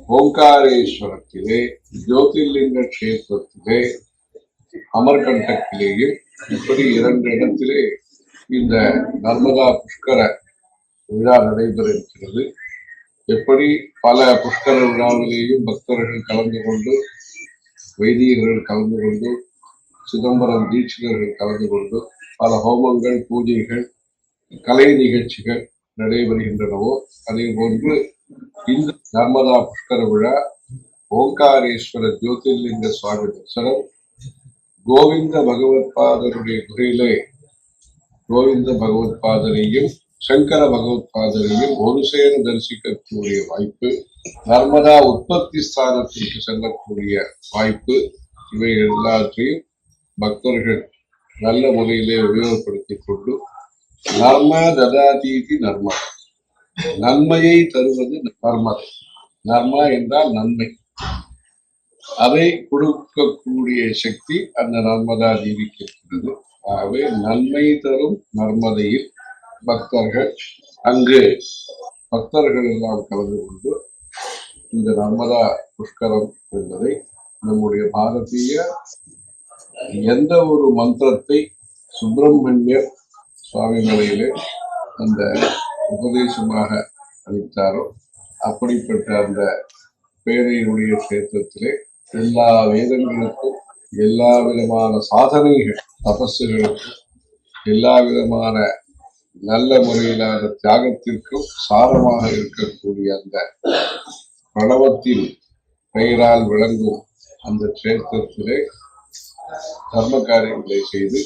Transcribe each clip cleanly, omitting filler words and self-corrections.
ஓங்காரேஸ்வரத்திலே ஜோதிர்லிங்க கஷேத்திரத்திலே அமர்கண்டத்திலேயும் இப்படி 2 இடத்திலே இந்த நர்மதா புஷ்கர விழா நடைபெற இருக்கிறது. எப்படி பல புஷ்கர விழாவிலேயும் பக்தர்கள் கலந்து கொண்டு, வைதிகர்கள் கலந்து கொண்டு, சிதம்பரம் தீட்சிதர்கள் கலந்து கொண்டு பல ஹோமங்கள், பூஜைகள், கலை நிகழ்ச்சிகள் நடைபெறுகின்றனவோ அதே போன்று இந்த நர்மதா புஷ்கர விழா ஓங்காரேஸ்வர ஜோதிர்லிங்க சுவாமி தரிசனம், கோவிந்த பகவத்பாதருடைய குகையிலே கோவிந்த பகவத்பாதரையும் சங்கர பகவத்பாதரையும் ஒரு சேர தரிசிக்கக்கூடிய வாய்ப்பு, நர்மதா உற்பத்தி ஸ்தானத்திற்கு செல்லக்கூடிய வாய்ப்பு, இவை எல்லாற்றையும் பக்தர்கள் நல்ல முறையிலே உபயோகப்படுத்திக் கொண்டு நர்ம ததாதீதி நர்ம, நன்மையை தருவது நர்மதை. நர்மா என்றால் நன்மை, அதை கொடுக்கக்கூடிய சக்தி அந்த நர்மதா தேவிக்கு இருக்கிறது. ஆகவே நன்மை தரும் நர்மதையில் பக்தர்கள் அங்கு பக்தர்கள் எல்லாம் கலந்து கொண்டு இந்த நர்மதா புஷ்கரம் என்பதை நம்முடைய பாரதிய எந்த ஒரு மந்திரத்தை சுப்பிரமணிய சுவாமி நிலையிலே அந்த உபதேசமாக அளித்தாரோ அப்படிப்பட்ட அந்த பேரையுடைய கஷேத்திரத்திலே எல்லா வேதங்களுக்கும், எல்லா விதமான சாதனைகள், தபசுகளுக்கும், எல்லா விதமான நல்ல முறையிலான தியாகத்திற்கும் சாரமாக இருக்கக்கூடிய அந்த பிரணவத்தின் பெயரால் விளங்கும் அந்த கஷேத்திரத்திலே தர்ம காரியங்களை செய்து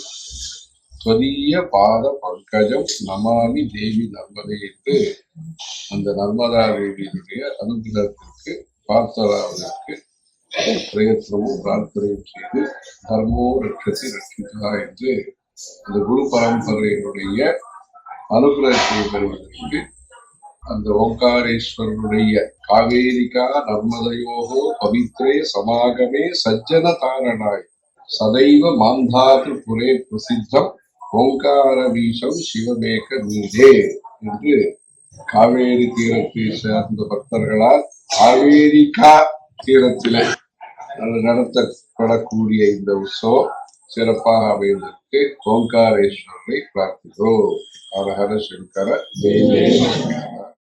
ஸ்வதீய பாத பங்கஜம் நமாமி தேவி நர்மதை என்று அந்த நர்மதா தேவியினுடைய அனுகிரகத்திற்கு பார்த்தவர்களுக்கு பிரயத்தனமும் பிரார்த்தனையும் செய்து தர்மோ ரட்சதி ரட்சிதா என்று அந்த குரு பரம்பரையினுடைய அனுகிரகத்தை பெறுவதற்கு அந்த ஓங்காரேஸ்வரனுடைய காவேரிகா நர்மதையோகோ பவித்ரே சமாகமே சஜ்ஜன தாரணாய் சதைவ மாந்தாது புரே பிரசித்தம் ஓங்கார வீசம் சிவமேக மீதே என்று காவேரி தீரத்தை சேர்ந்த பக்தர்களால் காவேரிகா தீரத்திலே நடத்தப்படக்கூடிய இந்த உற்சவம் சிறப்பாக அமைவதற்கு ஓங்காரேஸ்வரரை பிரார்த்திக்கிறோம். ஹர ஹர சங்கர ஜெய ஜெய சங்கர.